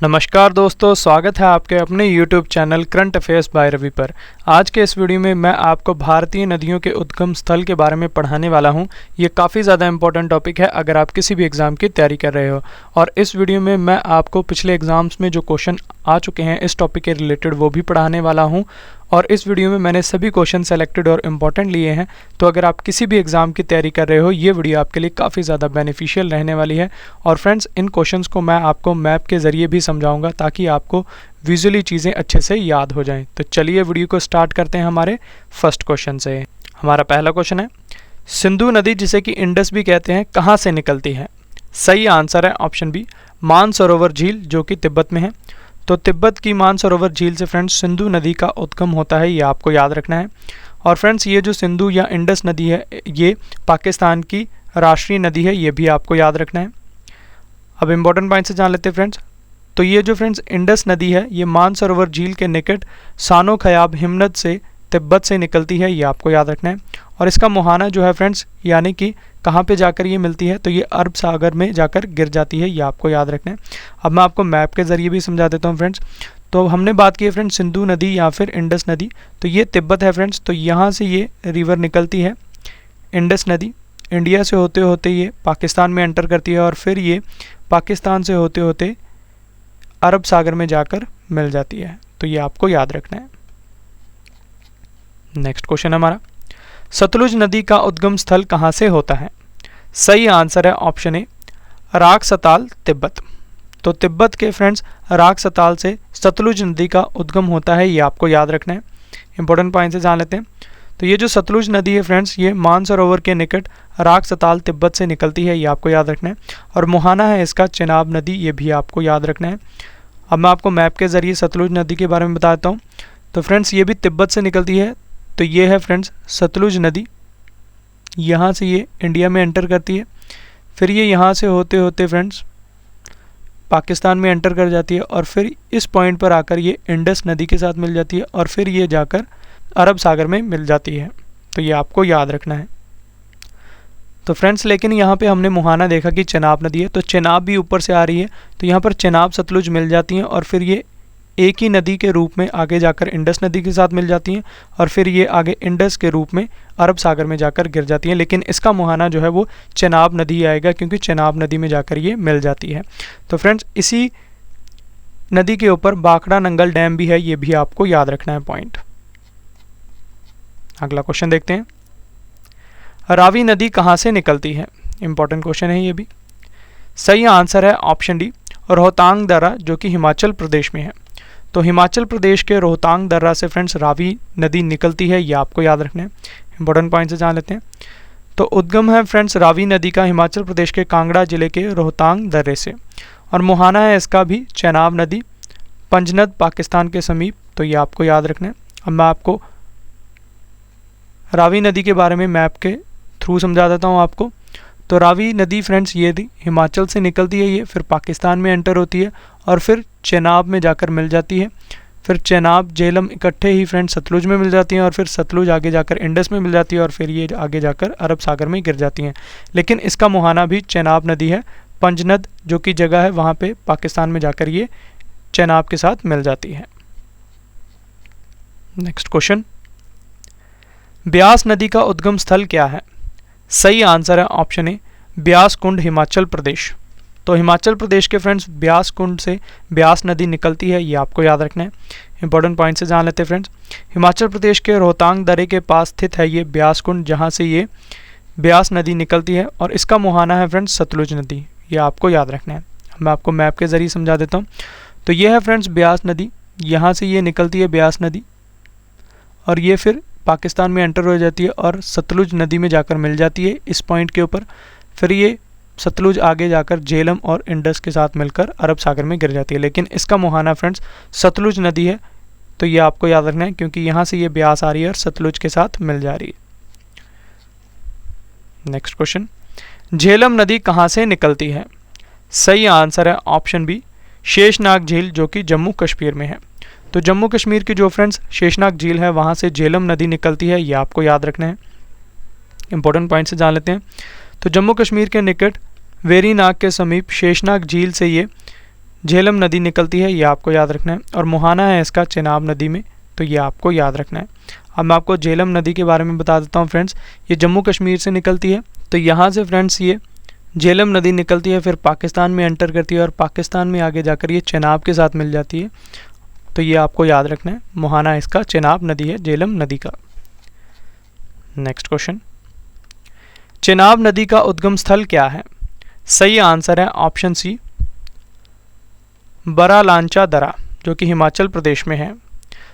नमस्कार दोस्तों, स्वागत है आपके अपने YouTube channel current affairs by Ravi पर। आज के इस वीडियो में मैं आपको भारतीय नदियों के उद्गम स्थल के बारे में पढ़ाने वाला हूं। ये काफ़ी ज़्यादा इंपॉर्टेंट टॉपिक है अगर आप किसी भी एग्ज़ाम की तैयारी कर रहे हो। और इस वीडियो में मैं आपको पिछले एग्ज़ाम्स में जो क्वेश्चन आ चुके हैं इस टॉपिक के रिलेटेड वो भी पढ़ाने वाला हूँ। और इस वीडियो में मैंने सभी क्वेश्चन सेलेक्टेड और इम्पॉर्टेंट लिए हैं। तो अगर आप किसी भी एग्ज़ाम की तैयारी कर रहे हो ये वीडियो आपके लिए काफ़ी ज़्यादा बेनिफिशियल रहने वाली है। और फ्रेंड्स, इन क्वेश्चंस को मैं आपको मैप के ज़रिए भी समझाऊंगा ताकि आपको विजुअली चीज़ें अच्छे से याद हो जाएं। तो चलिए वीडियो को स्टार्ट करते हैं हमारे फर्स्ट क्वेश्चन से। हमारा पहला क्वेश्चन है, सिंधु नदी जिसे कि इंडस भी कहते हैं कहाँ से निकलती है? सही आंसर है ऑप्शन बी, मानसरोवर झील जो कि तिब्बत में है। तो तिब्बत की मानसरोवर झील से फ्रेंड्स सिंधु नदी का उद्गम होता है, ये आपको याद रखना है। और फ्रेंड्स, ये जो सिंधु या इंडस नदी है ये पाकिस्तान की राष्ट्रीय नदी है, ये भी आपको याद रखना है। अब इम्पोर्टेंट पॉइंट से जान लेते हैं फ्रेंड्स। तो ये जो फ्रेंड्स इंडस नदी है ये मानसरोवर झील के निकट सानो खयाब हिमनद से तिब्बत से निकलती है, ये आपको याद रखना है। और इसका मुहाना जो है फ्रेंड्स यानी कि कहाँ पे जाकर ये मिलती है, तो ये अरब सागर में जाकर गिर जाती है, ये आपको याद रखना है। अब मैं आपको मैप के ज़रिए भी समझा देता हूँ फ्रेंड्स। तो हमने बात की है फ्रेंड्स सिंधु नदी या फिर इंडस नदी, तो ये तिब्बत है फ्रेंड्स। तो यहाँ से ये रिवर निकलती है इंडस नदी, इंडिया से होते होते ये पाकिस्तान में एंटर करती है और फिर ये पाकिस्तान से होते होते अरब सागर में जाकर मिल जाती है, तो ये आपको याद रखना है। नेक्स्ट क्वेश्चन हमारा, सतलुज नदी का उद्गम स्थल कहाँ से होता है? सही आंसर है ऑप्शन ए, राखसताल तिब्बत। तो तिब्बत के फ्रेंड्स राखसताल से सतलुज नदी का उद्गम होता है, ये आपको याद रखना है। इंपॉर्टेंट पॉइंट से जान लेते हैं। तो ये जो सतलुज नदी है फ्रेंड्स ये मानसरोवर के निकट राखसताल तिब्बत से निकलती है, ये आपको याद रखना है। और मुहाना है इसका चेनाब नदी, ये भी आपको याद रखना है। अब मैं आपको मैप के ज़रिए सतलुज नदी के बारे में बताता हूँ। तो फ्रेंड्स ये भी तिब्बत से निकलती है, तो ये है फ्रेंड्स सतलुज नदी। यहाँ से ये इंडिया में एंटर करती है, फिर ये यहाँ से होते होते फ्रेंड्स पाकिस्तान में एंटर कर जाती है और फिर इस पॉइंट पर आकर ये इंडस नदी के साथ मिल जाती है और फिर ये जाकर अरब सागर में मिल जाती है, तो ये आपको याद रखना है। तो फ्रेंड्स लेकिन यहाँ पे हमने मुहाना देखा कि चेनाब नदी है, तो चेनाब भी ऊपर से आ रही है, तो यहाँ पर चेनाब सतलुज मिल जाती हैं और फिर ये एक ही नदी के रूप में आगे जाकर इंडस नदी के साथ मिल जाती हैं और फिर ये आगे इंडस के रूप में अरब सागर में जाकर गिर जाती हैं। लेकिन इसका मुहाना जो है वो चेनाब नदी आएगा क्योंकि चेनाब नदी में जाकर ये मिल जाती है। तो फ्रेंड्स इसी नदी के ऊपर बाखड़ा नंगल डैम भी है, ये भी आपको याद रखना है पॉइंट। अगला क्वेश्चन देखते हैं, रावी नदी कहाँ से निकलती है? इंपॉर्टेंट क्वेश्चन है ये भी। सही आंसर है ऑप्शन डी, रोहतांग दर्रा जो कि हिमाचल प्रदेश में है। तो हिमाचल प्रदेश के रोहतांग दर्रा से फ्रेंड्स रावी नदी निकलती है, ये आपको याद रखना है। इंपॉर्टेंट पॉइंट से जान लेते हैं। तो उद्गम है फ्रेंड्स रावी नदी का हिमाचल प्रदेश के कांगड़ा जिले के रोहतांग दर्रे से और मुहाना है इसका भी चेनाब नदी, पंजनद पाकिस्तान के समीप, तो ये आपको याद रखना है। अब मैं आपको रावी नदी के बारे में मैप के थ्रू समझा देता हूँ आपको। तो रावी नदी फ्रेंड्स ये हिमाचल से निकलती है, ये फिर पाकिस्तान में एंटर होती है और फिर चेनाब में जाकर मिल जाती है, फिर चेनाब झेलम इकट्ठे ही फ्रेंड्स सतलुज में मिल जाती हैं और फिर सतलुज आगे जाकर इंडस में मिल जाती है और फिर ये आगे जाकर अरब सागर में गिर जाती हैं। लेकिन इसका मुहाना भी चेनाब नदी है, पंजनद जो कि जगह है वहाँ पे पाकिस्तान में जाकर ये चेनाब के साथ मिल जाती है। नेक्स्ट क्वेश्चन, ब्यास नदी का उद्गम स्थल क्या है? सही आंसर है ऑप्शन ए, ब्यास कुंड हिमाचल प्रदेश। तो हिमाचल प्रदेश के फ्रेंड्स ब्यास कुंड से ब्यास नदी निकलती है, ये आपको याद रखना है। इंपॉर्टेंट पॉइंट से जान लेते हैं फ्रेंड्स। हिमाचल प्रदेश के रोहतांग दर्रे के पास स्थित है ये ब्यास कुंड जहाँ से ये ब्यास नदी निकलती है और इसका मुहाना है फ्रेंड्स सतलुज नदी, ये आपको याद रखना है। मैं आपको मैप के ज़रिए समझा देता हूँ। तो ये है फ्रेंड्स ब्यास नदी, यहाँ से ये निकलती है ब्यास नदी और ये फिर पाकिस्तान में एंटर हो जाती है और सतलुज नदी में जाकर मिल जाती है इस पॉइंट के ऊपर। फिर ये सतलुज आगे जाकर झेलम और इंडस के साथ मिलकर अरब सागर में गिर जाती है। लेकिन इसका मुहाना फ्रेंड्स सतलुज नदी है, तो ये आपको याद रखना है क्योंकि यहाँ से ये ब्यास आ रही है और सतलुज के साथ मिल जा रही है। नेक्स्ट क्वेश्चन, झेलम नदी कहाँ से निकलती है? सही आंसर है ऑप्शन बी, शेषनाग झील जो कि जम्मू कश्मीर में है। तो जम्मू कश्मीर की जो फ्रेंड्स शेषनाग झील है वहाँ से झेलम नदी निकलती है, ये आपको याद रखना है। इंपॉर्टेंट पॉइंट से जान लेते हैं। तो जम्मू कश्मीर के निकट वेरीनाग के समीप शेषनाग झील से ये झेलम नदी निकलती है, ये आपको याद रखना है। और मुहाना है इसका चेनाब नदी में, तो ये आपको याद रखना है। अब मैं आपको झेलम नदी के बारे में बता देता हूँ फ्रेंड्स। ये जम्मू कश्मीर से निकलती है, तो यहाँ से फ्रेंड्स ये झेलम नदी निकलती है, फिर पाकिस्तान में एंटर करती है और पाकिस्तान में आगे जाकर ये चेनाब के साथ मिल जाती है, तो ये आपको याद रखना है। मुहाना इसका चेनाब नदी है, झेलम नदी का। नेक्स्ट क्वेश्चन, चेनाब नदी का उद्गम स्थल क्या है? सही आंसर है ऑप्शन सी, बरालांचा दरा, जो कि हिमाचल प्रदेश में है।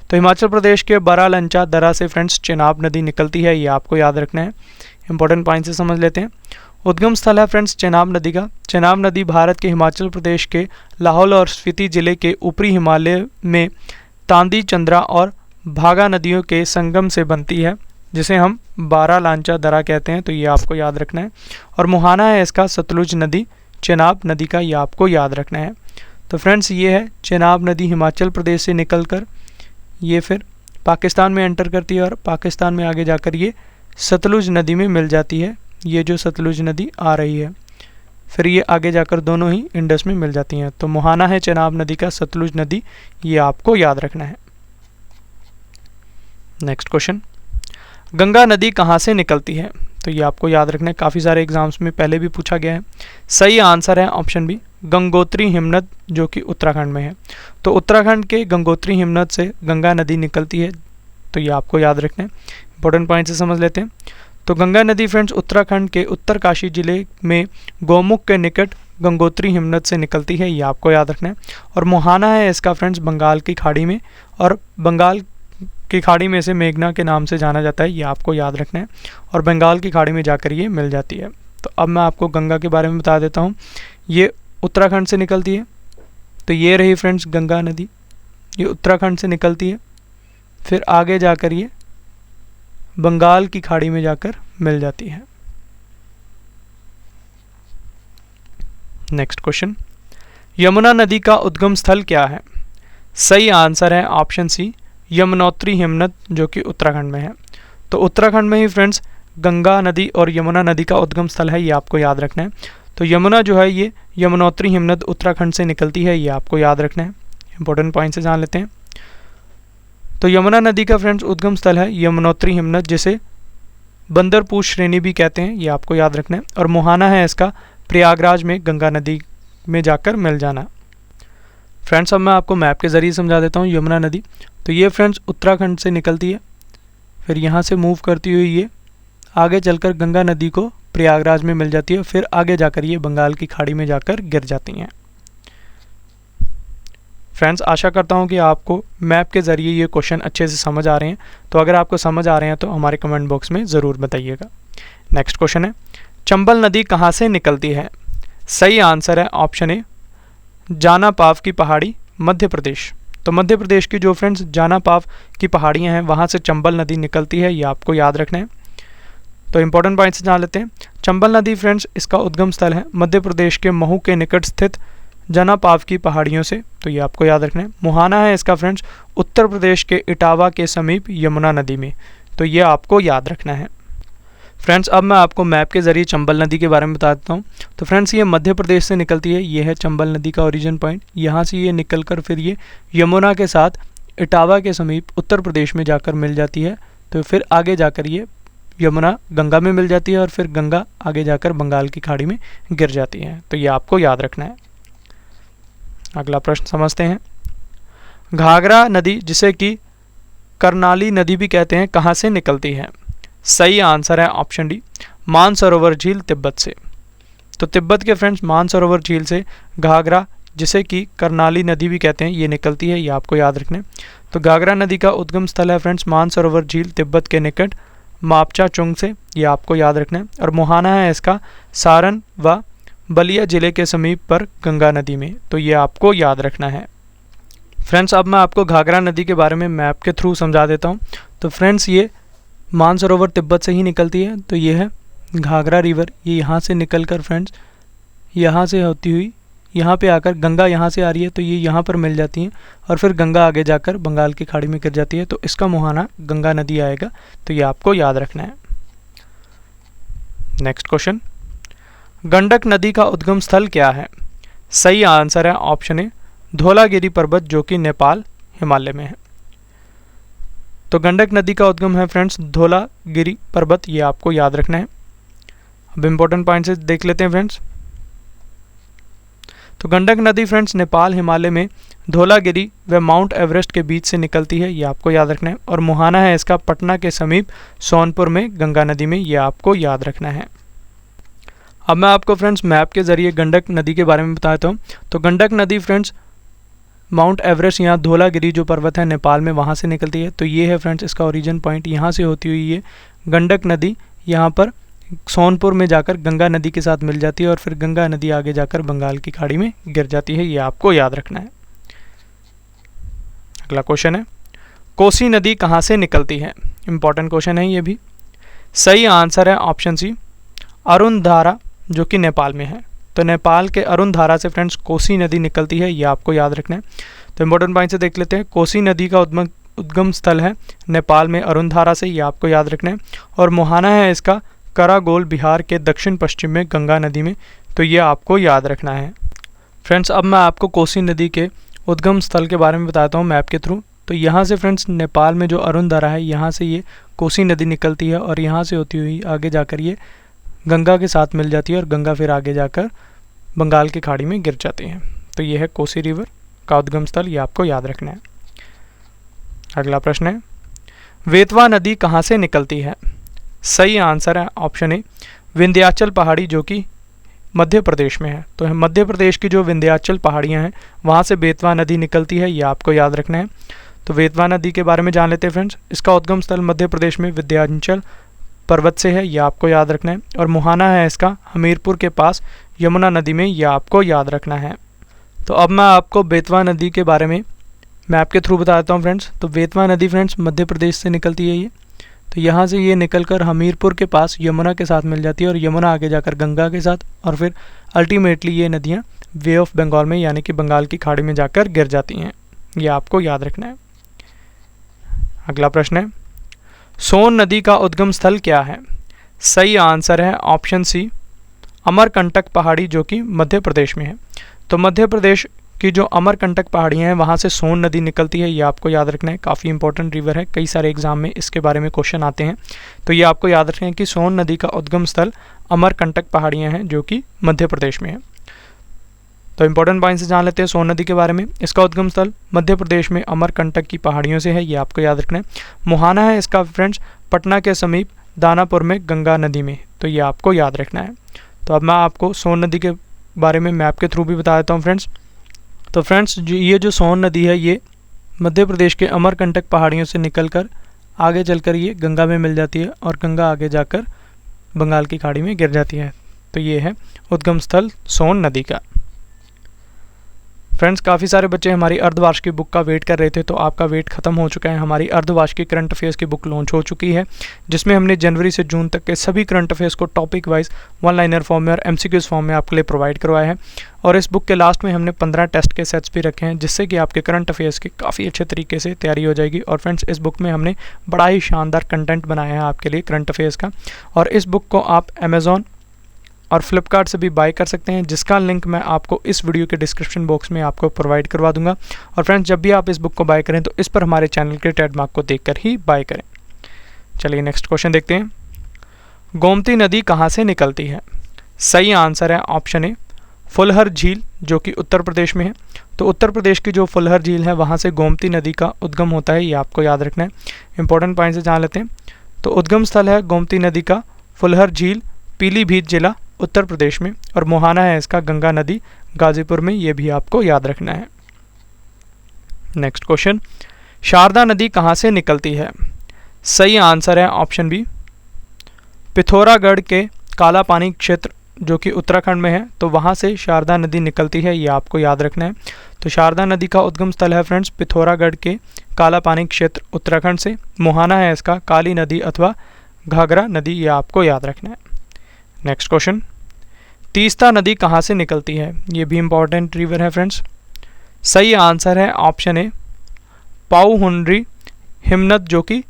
तो हिमाचल प्रदेश के बरालांचा दरा से फ्रेंड्स चेनाब नदी निकलती है, ये आपको याद रखना है। इंपॉर्टेंट पॉइंट से समझ लेते हैं। उद्गम स्थल है फ्रेंड्स चेनाब नदी का। चेनाब नदी भारत के हिमाचल प्रदेश के लाहौल और स्पीति जिले के ऊपरी हिमालय में तांदी, चंद्रा और भागा नदियों के संगम से बनती है, जिसे हम बारालांचा दरा कहते हैं, तो ये आपको याद रखना है। और मुहाना है इसका सतलुज नदी चेनाब नदी का, ये आपको याद रखना है। तो फ्रेंड्स ये है चेनाब नदी हिमाचल प्रदेश से निकलकर ये फिर पाकिस्तान में एंटर करती है और पाकिस्तान में आगे जाकर ये सतलुज नदी में मिल जाती है। ये जो सतलुज नदी आ रही है, फिर ये आगे जाकर दोनों ही इंडस में मिल जाती हैं। तो मुहाना है चेनाब नदी का सतलुज नदी, ये आपको याद रखना है। नेक्स्ट क्वेश्चन, गंगा नदी कहाँ से निकलती है? तो ये आपको याद रखना है, काफ़ी सारे एग्जाम्स में पहले भी पूछा गया है। सही आंसर है ऑप्शन बी, गंगोत्री हिमनद, जो कि उत्तराखंड में है। तो उत्तराखंड के गंगोत्री हिमनद से गंगा नदी निकलती है, तो ये आपको याद रखना है। इंपॉर्टेंट पॉइंट से समझ लेते हैं। तो गंगा नदी फ्रेंड्स उत्तराखंड के उत्तरकाशी जिले में गौमुख के निकट गंगोत्री हिमनद से निकलती है, ये आपको याद रखना है। और मुहाना है इसका फ्रेंड्स बंगाल की खाड़ी में, और बंगाल की खाड़ी में से मेघना के नाम से जाना जाता है, ये आपको याद रखना है। और बंगाल की खाड़ी में जाकर ये मिल जाती है। तो अब मैं आपको गंगा के बारे में बता देता हूँ। ये उत्तराखंड से निकलती है, तो ये रही फ्रेंड्स गंगा नदी, ये उत्तराखंड से निकलती है, फिर आगे जाकर ये बंगाल की खाड़ी में जाकर मिल जाती है। नेक्स्ट क्वेश्चन, यमुना नदी का उद्गम स्थल क्या है? सही आंसर है ऑप्शन सी, यमुनोत्री हिमनद, जो कि उत्तराखंड में है। तो उत्तराखंड में ही फ्रेंड्स गंगा नदी और यमुना नदी का उद्गम स्थल है, ये आपको याद रखना है। तो यमुना जो है ये यमुनोत्री हिमनद उत्तराखंड से निकलती है, ये आपको याद रखना है। इंपॉर्टेंट पॉइंट से जान लेते हैं। तो यमुना नदी का फ्रेंड्स उद्गम स्थल है यमुनोत्री हिमनद, जिसे बंदरपूछ श्रेणी भी कहते हैं, ये आपको याद रखना है। और मुहाना है इसका प्रयागराज में गंगा नदी में जाकर मिल जाना। फ्रेंड्स अब मैं आपको मैप के ज़रिए समझा देता हूँ यमुना नदी। तो ये फ्रेंड्स उत्तराखंड से निकलती है, फिर यहाँ से मूव करती हुई ये आगे चलकर गंगा नदी को प्रयागराज में मिल जाती है, फिर आगे जाकर ये बंगाल की खाड़ी में जाकर गिर जाती हैं। फ्रेंड्स आशा करता हूँ कि आपको मैप के ज़रिए ये क्वेश्चन अच्छे से समझ आ रहे हैं। तो अगर आपको समझ आ रहे हैं तो हमारे कमेंट बॉक्स में ज़रूर बताइएगा। नेक्स्ट क्वेश्चन है, चंबल नदी कहाँ से निकलती है? सही आंसर है ऑप्शन ए, जानापाव की पहाड़ी, मध्य प्रदेश। तो मध्य प्रदेश की जो फ्रेंड्स जानापाव की पहाड़ियाँ हैं, वहाँ से चंबल नदी निकलती है, ये आपको याद रखना है। तो इंपॉर्टेंट पॉइंट से जान लेते हैं। चंबल नदी फ्रेंड्स इसका उद्गम स्थल है मध्य प्रदेश के महू के निकट स्थित जानापाव की पहाड़ियों से, तो ये आपको याद रखना है। मुहाना है इसका फ्रेंड्स उत्तर प्रदेश के इटावा के समीप यमुना नदी में, तो ये आपको याद रखना है। फ्रेंड्स अब मैं आपको मैप के ज़रिए चंबल नदी के बारे में बता देता हूँ। तो फ्रेंड्स ये मध्य प्रदेश से निकलती है, ये है चंबल नदी का ओरिजिन पॉइंट। यहाँ से ये निकलकर फिर ये यमुना के साथ इटावा के समीप उत्तर प्रदेश में जाकर मिल जाती है। तो फिर आगे जाकर ये यमुना गंगा में मिल जाती है और फिर गंगा आगे जाकर बंगाल की खाड़ी में गिर जाती है, तो ये आपको याद रखना है। अगला प्रश्न समझते हैं। घाघरा नदी, जिसे कि करनाली नदी भी कहते हैं, कहाँ से निकलती है? सही आंसर है ऑप्शन डी, मानसरोवर झील, तिब्बत से। तो तिब्बत के फ्रेंड्स मानसरोवर झील से घाघरा, जिसे कि करनाली नदी भी कहते हैं, ये निकलती है, ये आपको याद रखना है। तो घाघरा नदी का उद्गम स्थल है फ्रेंड्स मानसरोवर झील, तिब्बत के निकट मापचा चुंग से, ये आपको याद रखना है। और मुहाना है इसका सारण व बलिया जिले के समीप पर गंगा नदी में, तो ये आपको याद रखना है। फ्रेंड्स अब मैं आपको घाघरा नदी के बारे में मैप के थ्रू समझा देता हूँ। तो फ्रेंड्स ये मानसरोवर तिब्बत से ही निकलती है, तो ये है घाघरा रिवर, ये यहाँ से निकलकर फ्रेंड्स यहाँ से होती हुई यहाँ पे आकर गंगा यहाँ से आ रही है, तो ये यहाँ पर मिल जाती हैं और फिर गंगा आगे जाकर बंगाल की खाड़ी में गिर जाती है, तो इसका मुहाना गंगा नदी आएगा, तो ये आपको याद रखना है। नेक्स्ट क्वेश्चन, गंडक नदी का उद्गम स्थल क्या है? सही आंसर है ऑप्शन ए, धौलागिरी पर्वत जो कि नेपाल हिमालय में है। तो गंडक नदी का उद्गम है फ्रेंड्स धौलागिरी पर्वत, ये आपको याद रखना है। अब इंपॉर्टेंट पॉइंट्स देख लेते हैं फ्रेंड्स। तो गंडक नदी फ्रेंड्स नेपाल हिमालय में धौलागिरी व माउंट एवरेस्ट के बीच से निकलती है, ये आपको याद रखना है। और मुहाना है इसका पटना के समीप सोनपुर में गंगा नदी में, ये आपको याद रखना है। अब मैं आपको फ्रेंड्स मैप के जरिए गंडक नदी के बारे में बताता हूँ। तो गंडक नदी फ्रेंड्स माउंट एवरेस्ट यहाँ धौलागिरी जो पर्वत है नेपाल में, वहाँ से निकलती है। तो ये है फ्रेंड्स इसका ओरिजिन पॉइंट, यहाँ से होती हुई ये गंडक नदी यहाँ पर सोनपुर में जाकर गंगा नदी के साथ मिल जाती है और फिर गंगा नदी आगे जाकर बंगाल की खाड़ी में गिर जाती है, ये आपको याद रखना है। अगला क्वेश्चन है, कोसी नदी कहाँ से निकलती है? इंपॉर्टेंट क्वेश्चन है ये भी। सही आंसर है ऑप्शन सी, अरुण धारा जो कि नेपाल में है। तो नेपाल के अरुण धारा से फ्रेंड्स कोसी नदी निकलती है, ये आपको याद रखना है। तो इंपॉर्टेंट पॉइंट से देख लेते हैं। कोसी नदी का उद्गम स्थल है नेपाल में अरुण धारा से, ये आपको याद रखना है। और मुहाना है इसका करागोल बिहार के दक्षिण पश्चिम में गंगा नदी में, तो ये आपको याद रखना है। फ्रेंड्स अब मैं आपको कोसी नदी के उद्गम स्थल के बारे में बताता हूँ मैप के थ्रू। तो यहाँ से फ्रेंड्स नेपाल में जो अरुण धारा है, यहाँ से ये कोसी नदी निकलती है और यहाँ से होती हुई आगे जाकर ये गंगा के साथ मिल जाती है और गंगा फिर आगे जाकर बंगाल की खाड़ी में गिर जाती है। तो ये है कोसी रिवर का उद्गम स्थल, ये आपको याद रखना है। अगला प्रश्न है, बेतवा नदी कहाँ से निकलती है? सही आंसर है ऑप्शन ए, विंध्याचल पहाड़ी जो कि मध्य प्रदेश में है। तो मध्य प्रदेश की जो विंध्याचल पहाड़ियाँ हैं वहाँ से बेतवा नदी निकलती है, ये आपको याद रखना है। तो बेतवा नदी के बारे में जान लेते हैं फ्रेंड्स। इसका उद्गम स्थल मध्य प्रदेश में विंध्याचल पर्वत से है, ये आपको याद रखना है। और मुहाना है इसका हमीरपुर के पास यमुना नदी में, ये आपको याद रखना है। तो अब मैं आपको बेतवा नदी के बारे में मैप के थ्रू बताता हूँ फ्रेंड्स। तो बेतवा नदी फ्रेंड्स मध्य प्रदेश से निकलती है ये। तो यहाँ से ये निकलकर हमीरपुर के पास यमुना के साथ मिल जाती है और यमुना आगे जाकर गंगा के साथ और फिर अल्टीमेटली ये नदियाँ वे ऑफ बंगाल में यानी कि बंगाल की खाड़ी में जाकर गिर जाती हैं, ये आपको याद रखना है। अगला प्रश्न है, सोन नदी का उद्गम स्थल क्या है? सही आंसर है ऑप्शन सी, अमरकंटक पहाड़ी जो कि मध्य प्रदेश में है। तो मध्य प्रदेश की जो अमरकंटक पहाड़ियाँ हैं वहाँ से सोन नदी निकलती है, ये आपको याद रखना है। काफ़ी इंपॉर्टेंट रिवर है, कई सारे एग्जाम में इसके बारे में क्वेश्चन आते हैं। तो ये आपको याद रखना है कि सोन नदी का उद्गम स्थल अमरकंटक पहाड़ियाँ हैं जो कि मध्य प्रदेश में है। तो इंपॉर्टेंट पॉइंट से जान लेते हैं सोन नदी के बारे में। इसका उद्गम स्थल मध्य प्रदेश में अमरकंटक की पहाड़ियों से है, ये आपको याद रखना है। मुहाना है इसका फ्रेंड्स पटना के समीप दानापुर में गंगा नदी में, तो ये आपको याद रखना है। तो अब मैं आपको सोन नदी के बारे में मैप के थ्रू भी बता देता हूँ फ्रेंड्स। तो फ्रेंड्स ये जो सोन नदी है ये मध्य प्रदेश के अमरकंटक पहाड़ियों से निकलकर आगे चलकर ये गंगा में मिल जाती है और गंगा आगे जाकर बंगाल की खाड़ी में गिर जाती है। तो ये है उद्गम स्थल सोन नदी का। फ्रेंड्स काफ़ी सारे बच्चे हमारी अर्धवार्षिक बुक का वेट कर रहे थे, तो आपका वेट खत्म हो चुका है। हमारी अर्धवार्षिक करंट अफेयर्स की बुक लॉन्च हो चुकी है, जिसमें हमने जनवरी से जून तक के सभी करंट अफेयर्स को topic wise one liner form में और एमसीक्यूज फॉर्म में आपके लिए प्रोवाइड करवाया है। और इस बुक के लास्ट में हमने 15 टेस्ट के सेट्स भी रखे हैं, जिससे कि आपके करंट अफेयर्स की काफ़ी अच्छे तरीके से तैयारी हो जाएगी। और फ्रेंड्स इस बुक में हमने बड़ा ही शानदार कंटेंट बनाया है आपके लिए करंट अफेयर्स का। और इस बुक को आप अमेज़ॉन और फ्लिपकार्ट से भी बाय कर सकते हैं, जिसका लिंक मैं आपको इस वीडियो के डिस्क्रिप्शन बॉक्स में आपको प्रोवाइड करवा दूंगा। और फ्रेंड्स जब भी आप इस बुक को बाय करें तो इस पर हमारे चैनल के ट्रेडमार्क को देखकर ही बाय करें। चलिए नेक्स्ट क्वेश्चन देखते हैं। गोमती नदी कहाँ से निकलती है? सही आंसर है ऑप्शन ए, फुलहर झील जो कि उत्तर प्रदेश में है। तो उत्तर प्रदेश की जो फुलहर झील है वहाँ से गोमती नदी का उद्गम होता है, ये आपको याद रखना है। इंपॉर्टेंट पॉइंट से जान लेते हैं। तो उद्गम स्थल है गोमती नदी का फुलहर झील, पीलीभीत जिला उत्तर प्रदेश में। और मुहाना है इसका गंगा नदी गाजीपुर में, ये भी आपको याद रखना है। नेक्स्ट क्वेश्चन, शारदा नदी कहाँ से निकलती है? सही आंसर है ऑप्शन बी, पिथौरागढ़ के काला पानी क्षेत्र जो कि उत्तराखंड में है, तो वहाँ से शारदा नदी निकलती है, ये आपको याद रखना है। तो शारदा नदी का उद्गम स्थल है फ्रेंड्स पिथौरागढ़ के काला पानी क्षेत्र उत्तराखंड से। मुहाना है इसका काली नदी अथवा घाघरा नदी, ये आपको याद रखना है। नेक्स्ट क्वेश्चन, तीस्ता नदी कहाँ से निकलती है? ये भी इंपॉर्टेंट रिवर है फ्रेंड्स। सही आंसर है ऑप्शन ए, पाउहुनरी हिमनद जो कि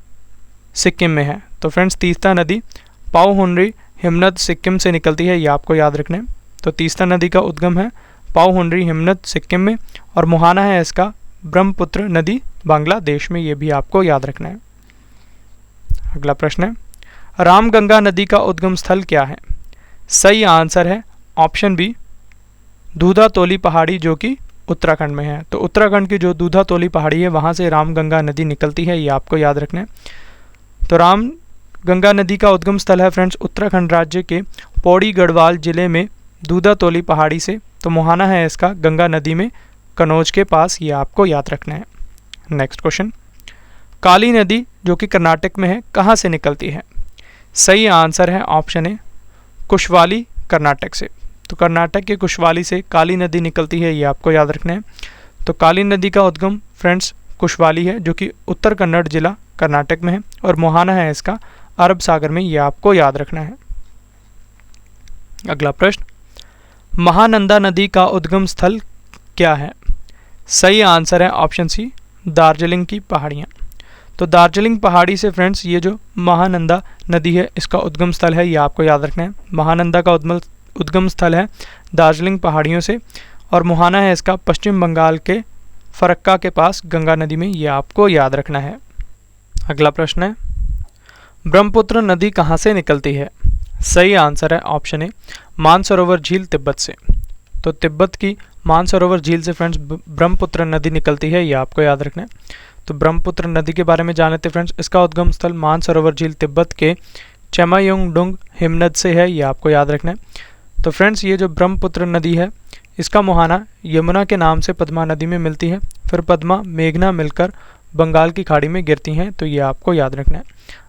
सिक्किम में है। तो फ्रेंड्स तीस्ता नदी पाउहुनरी हिमनद सिक्किम से निकलती है, ये आपको याद रखना है। तो तीस्ता नदी का उद्गम है पाउहुनरी हिमनद सिक्किम में, और मोहाना है इसका ब्रह्मपुत्र नदी बांग्लादेश में। ये भी आपको याद रखना है। अगला प्रश्न है, रामगंगा नदी का उद्गम स्थल क्या है? सही आंसर है ऑप्शन बी, दूधातोली पहाड़ी, जो कि उत्तराखंड में है। तो उत्तराखंड की जो दूधातोली पहाड़ी है वहाँ से रामगंगा नदी निकलती है, ये आपको याद रखना है। तो रामगंगा नदी का उद्गम स्थल है फ्रेंड्स उत्तराखंड राज्य के पौड़ी गढ़वाल जिले में दूधातोली पहाड़ी से। तो मोहाना है इसका गंगा नदी में कनौज के पास, ये आपको याद रखना है। नेक्स्ट क्वेश्चन, काली नदी जो कि कर्नाटक में है कहाँ से निकलती है? सही आंसर है ऑप्शन ए, कुशवाली, कर्नाटक से। तो कर्नाटक के कुशवाली से काली नदी निकलती है, ये आपको याद रखना है। तो काली नदी का उद्गम फ्रेंड्स कुशवाली है, जो कि उत्तर कन्नड़ जिला कर्नाटक में है, और मोहाना है इसका अरब सागर में, ये आपको याद रखना है। अगला प्रश्न, महानंदा नदी का उद्गम स्थल क्या है? सही आंसर है ऑप्शन सी, दार्जिलिंग की पहाड़ियाँ। तो दार्जिलिंग पहाड़ी से फ्रेंड्स ये जो महानंदा नदी है इसका उद्गम स्थल है, ये आपको याद रखना है। महानंदा का उद्गम स्थल है दार्जिलिंग पहाड़ियों से, और मोहाना है इसका पश्चिम बंगाल के फरक्का के पास गंगा नदी में, ये आपको याद रखना है। अगला प्रश्न है, ब्रह्मपुत्र नदी कहाँ से निकलती है? सही आंसर है ऑप्शन ए, मानसरोवर झील, तिब्बत से। तो तिब्बत की मानसरोवर झील से फ्रेंड्स ब्रह्मपुत्र नदी निकलती है, ये आपको याद रखना है। तो ब्रह्मपुत्र नदी के बारे में जान लेते फ्रेंड्स। इसका उद्गम स्थल मानसरोवर झील तिब्बत के चेमायोंगडुंग हिमनद से है, ये आपको याद रखना है। तो फ्रेंड्स ये जो ब्रह्मपुत्र नदी है इसका मुहाना यमुना के नाम से पद्मा नदी में मिलती है, फिर पद्मा मेघना मिलकर बंगाल की खाड़ी में गिरती हैं, तो ये आपको याद रखना है।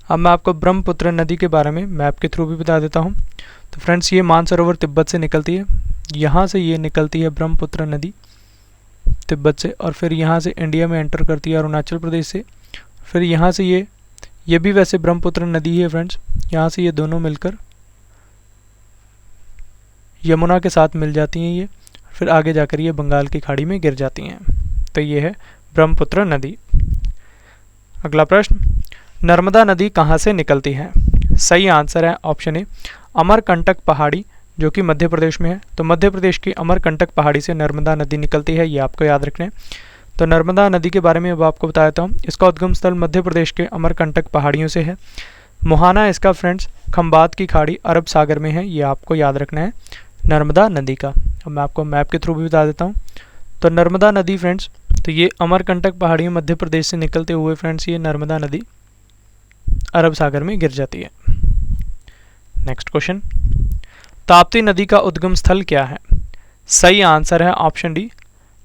अब मैं आपको ब्रह्मपुत्र नदी के बारे में मैप के थ्रू भी बता देता हूँ। तो फ्रेंड्स ये मानसरोवर तिब्बत से निकलती है, यहाँ से ये निकलती है ब्रह्मपुत्र नदी तिब्बत से, और फिर यहाँ से इंडिया में एंटर करती है अरुणाचल प्रदेश से। फिर यहाँ से ये भी वैसे ब्रह्मपुत्र नदी है फ्रेंड्स, यहाँ से ये दोनों मिलकर यमुना के साथ मिल जाती हैं ये, फिर आगे जाकर ये बंगाल की खाड़ी में गिर जाती हैं। तो ये है ब्रह्मपुत्र नदी। अगला प्रश्न, नर्मदा नदी कहाँ से निकलती है? सही आंसर है ऑप्शन ए, अमरकंटक पहाड़ी, जो कि मध्य प्रदेश में है। तो मध्य प्रदेश की अमरकंटक पहाड़ी से नर्मदा नदी निकलती है, ये आपको याद रखना है। तो नर्मदा नदी के बारे में अब आपको बता देता हूँ। इसका उद्गम स्थल मध्य प्रदेश के अमरकंटक पहाड़ियों से है। मोहाना इसका फ्रेंड्स खंबात की खाड़ी अरब सागर में है, ये आपको याद रखना है नर्मदा नदी का। अब मैं आपको मैप के थ्रू भी बता देता हूँ। तो नर्मदा नदी फ्रेंड्स, तो ये अमरकंटक पहाड़ियों मध्य प्रदेश से निकलते हुए फ्रेंड्स ये नर्मदा नदी अरब सागर में गिर जाती है। नेक्स्ट क्वेश्चन, ताप्ती नदी का उद्गम स्थल क्या है? सही आंसर है ऑप्शन डी,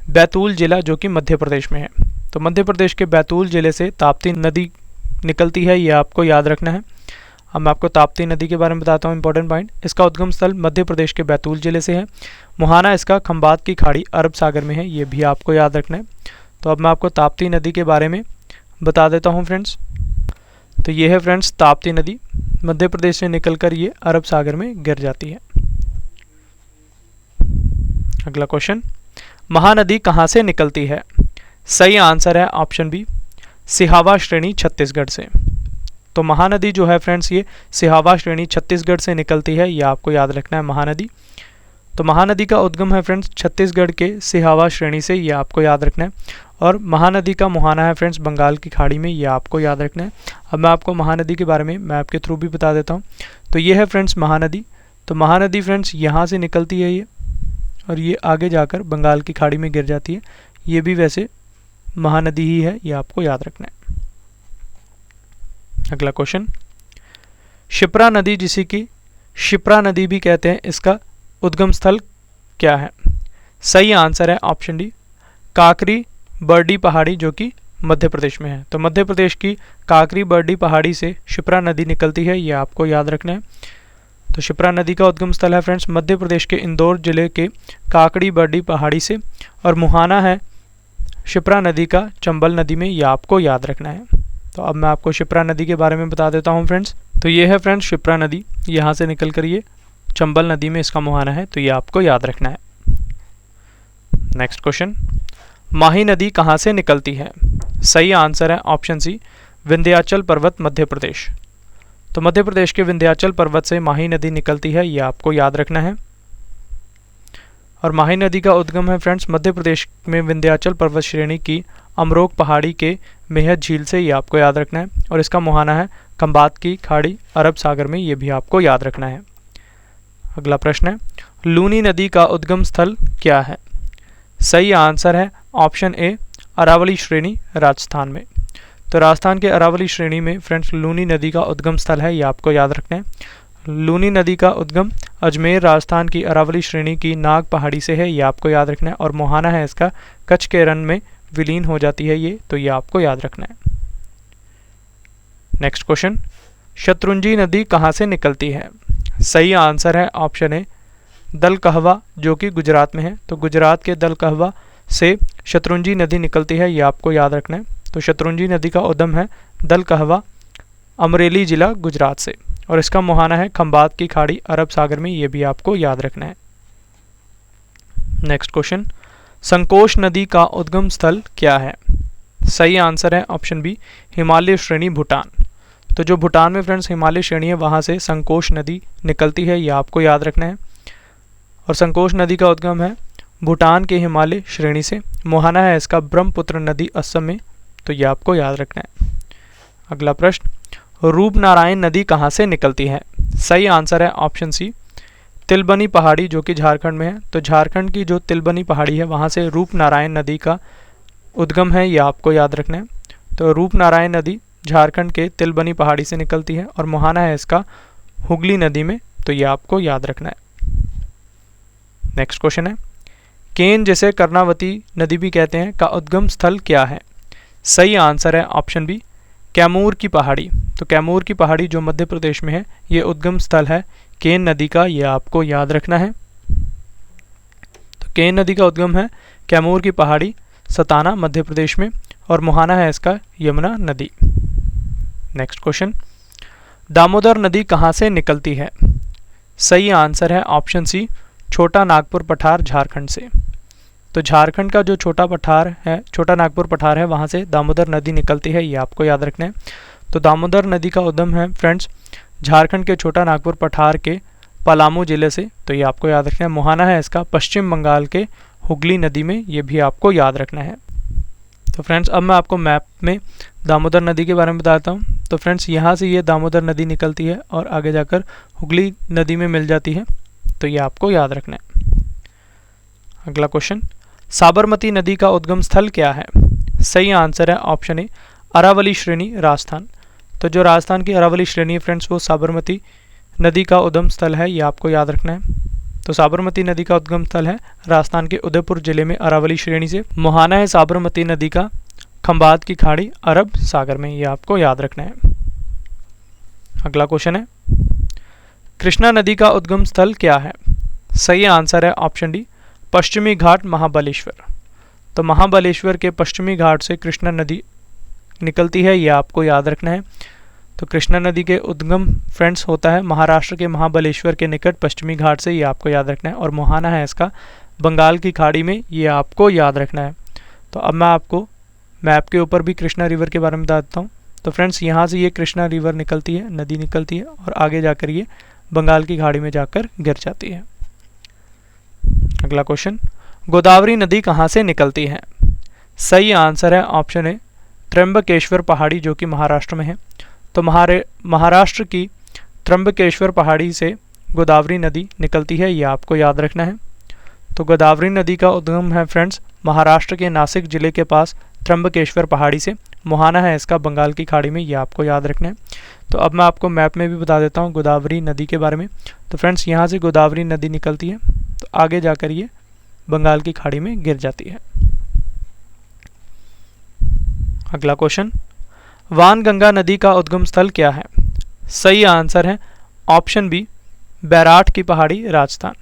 बैतूल जिला, जो कि मध्य प्रदेश में है। तो मध्य प्रदेश के बैतूल जिले से ताप्ती नदी निकलती है, ये आपको याद रखना है। अब मैं आपको ताप्ती नदी के बारे में बताता हूँ इंपॉर्टेंट पॉइंट। इसका उद्गम स्थल मध्य प्रदेश के बैतूल जिले से है। मोहाना इसका खंबात की खाड़ी अरब सागर में है, ये भी आपको याद रखना है। तो अब मैं आपको ताप्ती नदी के बारे में बता देता हूँ फ्रेंड्स। तो ये है फ्रेंड्स ताप्ती नदी, मध्य प्रदेश से निकलकर ये अरब सागर में गिर जाती है। अगला क्वेश्चन, महानदी कहाँ से निकलती है? सही आंसर है ऑप्शन बी, सिहावा श्रेणी, छत्तीसगढ़ से। तो महानदी जो है फ्रेंड्स ये सिहावा श्रेणी छत्तीसगढ़ से निकलती है, ये आपको याद रखना है महानदी। तो महानदी का उद्गम है फ्रेंड्स छत्तीसगढ़ के सिहावा श्रेणी से, ये आपको याद रखना है। और महानदी का मुहाना है फ्रेंड्स बंगाल की खाड़ी में, ये आपको याद रखना है। अब मैं आपको महानदी के बारे में मैप के थ्रू भी बता देता हूँ। तो ये है फ्रेंड्स महानदी। तो महानदी फ्रेंड्स यहाँ से निकलती है ये, और ये आगे जाकर बंगाल की खाड़ी में गिर जाती है। ये भी वैसे महानदी ही है, ये आपको याद रखना है। अगला क्वेश्चन, शिप्रा नदी, जिसे कि शिप्रा नदी भी कहते हैं, इसका उद्गम स्थल क्या है? सही आंसर है ऑप्शन डी, काकरी बर्डी पहाड़ी, जो कि मध्य प्रदेश में है। तो मध्य प्रदेश की काकरी बर्डी पहाड़ी से शिप्रा नदी निकलती है, ये आपको याद रखना है। तो शिप्रा नदी का उद्गम स्थल है फ्रेंड्स मध्य प्रदेश के इंदौर जिले के काकड़ी बर्डी पहाड़ी से, और मुहाना है शिप्रा नदी का चंबल नदी में, ये आपको याद रखना है। तो अब मैं आपको शिप्रा नदी के बारे में बता देता हूँ फ्रेंड्स। तो ये है फ्रेंड्स शिप्रा नदी, यहाँ से निकल कर ये चंबल नदी में इसका मुहाना है, तो ये आपको याद रखना है। नेक्स्ट क्वेश्चन, माही नदी कहाँ से निकलती है? सही आंसर है ऑप्शन सी, विंध्याचल पर्वत, मध्य प्रदेश। तो मध्य प्रदेश के विंध्याचल पर्वत से माही नदी निकलती है, ये आपको याद रखना है। और माही नदी का उद्गम है फ्रेंड्स मध्य प्रदेश में विंध्याचल पर्वत श्रेणी की अमरोक पहाड़ी के मेहत झील से, ये आपको याद रखना है। और इसका मुहाना है खंबात की खाड़ी अरब सागर में, ये भी आपको याद रखना है। अगला प्रश्न है, लूनी नदी का उद्गम स्थल क्या है? सही आंसर है ऑप्शन ए अरावली श्रेणी राजस्थान में। तो राजस्थान के अरावली श्रेणी में फ्रेंड्स लूनी नदी का उद्गम स्थल है, ये आपको याद रखना है। लूनी नदी का उद्गम अजमेर राजस्थान की अरावली श्रेणी की नाग पहाड़ी से है, ये आपको याद रखना है। और मुहाना है इसका कच्छ के रण में विलीन हो जाती है ये, तो ये आपको याद रखना है। नेक्स्ट क्वेश्चन, शत्रुंजी नदी कहाँ से निकलती है? सही आंसर है ऑप्शन ए दल कहवा, जो कि गुजरात में है। तो गुजरात के दल कहवा से शत्रुंजी नदी निकलती है, ये आपको याद रखना है। तो शत्रुंजी नदी का उद्गम है दल कहवा, अमरेली जिला, गुजरात से। और इसका मुहाना है खंबात की खाड़ी अरब सागर में, ये भी आपको याद रखना है। नेक्स्ट क्वेश्चन, संकोश नदी का उद्गम स्थल क्या है? सही आंसर है ऑप्शन बी हिमालय श्रेणी भूटान। तो जो भूटान में फ्रेंड्स हिमालय श्रेणी है वहाँ से संकोश नदी निकलती है, ये आपको याद रखना है। और संकोश नदी का उद्गम है भूटान के हिमालय श्रेणी से। मुहाना है इसका ब्रह्मपुत्र नदी असम में, तो ये आपको याद रखना है। अगला प्रश्न, रूपनारायण नदी कहाँ से निकलती है? सही आंसर है ऑप्शन सी तिलबनी पहाड़ी, जो कि झारखंड में है। तो झारखंड की जो तिलबनी पहाड़ी है वहाँ से रूपनारायण नदी का उद्गम है, ये आपको याद रखना है। तो रूपनारायण नदी झारखंड के तिलबनी पहाड़ी से निकलती है और मुहाना है इसका हुगली नदी में, तो ये आपको याद रखना है। नेक्स्ट क्वेश्चन है, केन जिसे कर्णावती नदी भी कहते हैं का उद्गम स्थल क्या है? सही आंसर है ऑप्शन बी कैमूर की पहाड़ी। तो कैमूर की पहाड़ी जो मध्य प्रदेश में है, ये उद्गम स्थल है केन नदी का, ये आपको याद रखना है। तो केन नदी का उद्गम है कैमूर की पहाड़ी, सताना, मध्य प्रदेश में। और मुहाना है इसका यमुना नदी। नेक्स्ट क्वेश्चन, दामोदर नदी कहाँ से निकलती है? सही आंसर है ऑप्शन सी छोटा नागपुर पठार, झारखंड से। तो झारखंड का जो छोटा नागपुर पठार है वहाँ से दामोदर नदी निकलती है, ये आपको याद रखना है। तो दामोदर नदी का उद्गम है फ्रेंड्स झारखंड के छोटा नागपुर पठार के पलामू जिले से, तो ये आपको याद रखना है। मुहाना है इसका पश्चिम बंगाल के हुगली नदी में, ये भी आपको याद रखना है। तो फ्रेंड्स अब मैं आपको मैप में दामोदर नदी के बारे में बताता हूँ। तो फ्रेंड्स यहाँ से ये दामोदर नदी निकलती है और आगे जाकर हुगली नदी में मिल जाती है, तो ये आपको याद रखना है। अगला क्वेश्चन, साबरमती नदी का उद्गम स्थल क्या है? सही आंसर है ऑप्शन ए अरावली श्रेणी राजस्थान। तो जो राजस्थान की अरावली श्रेणी है फ्रेंड्स वो साबरमती नदी का उद्गम स्थल है, ये आपको याद रखना है। तो साबरमती नदी का उद्गम स्थल है राजस्थान के उदयपुर जिले में अरावली श्रेणी से। मुहाना है साबरमती नदी का खंबात की खाड़ी अरब सागर में, ये आपको याद रखना है। अगला क्वेश्चन है, कृष्णा नदी का उद्गम स्थल क्या है? सही आंसर है ऑप्शन डी पश्चिमी घाट महाबलेश्वर। तो महाबलेश्वर के पश्चिमी घाट से कृष्णा नदी निकलती है, ये आपको याद रखना है। तो कृष्णा नदी के उद्गम फ्रेंड्स होता है महाराष्ट्र के महाबलेश्वर के निकट पश्चिमी घाट से, ये आपको याद रखना है। और मुहाना है इसका बंगाल की खाड़ी में, ये आपको याद रखना है। तो अब मैं आपको मैप के ऊपर भी कृष्णा रिवर के बारे में बता देता हूँ। तो फ्रेंड्स यहाँ से ये कृष्णा रिवर निकलती है, नदी निकलती है और आगे जाकर ये बंगाल की खाड़ी में जाकर गिर जाती है। अगला क्वेश्चन, गोदावरी नदी कहाँ से निकलती है? सही आंसर है ऑप्शन ए त्र्यंबकेश्वर पहाड़ी, जो कि महाराष्ट्र में है। तो महाराष्ट्र की त्र्यंबकेश्वर पहाड़ी से गोदावरी नदी निकलती है, ये आपको याद रखना है। तो गोदावरी नदी का उद्गम है फ्रेंड्स महाराष्ट्र के नासिक जिले के पास त्र्यंबकेश्वर पहाड़ी से। मुहाना है इसका बंगाल की खाड़ी में, ये आपको याद रखना है। तो अब मैं आपको मैप में भी बता देता हूँ गोदावरी नदी के बारे में। तो फ्रेंड्स यहाँ से गोदावरी नदी निकलती है, तो आगे जाकर ये बंगाल की खाड़ी में गिर जाती है। अगला क्वेश्चन, वानगंगा नदी का उद्गम स्थल क्या है? सही आंसर है ऑप्शन बी बैराठ की पहाड़ी, राजस्थान।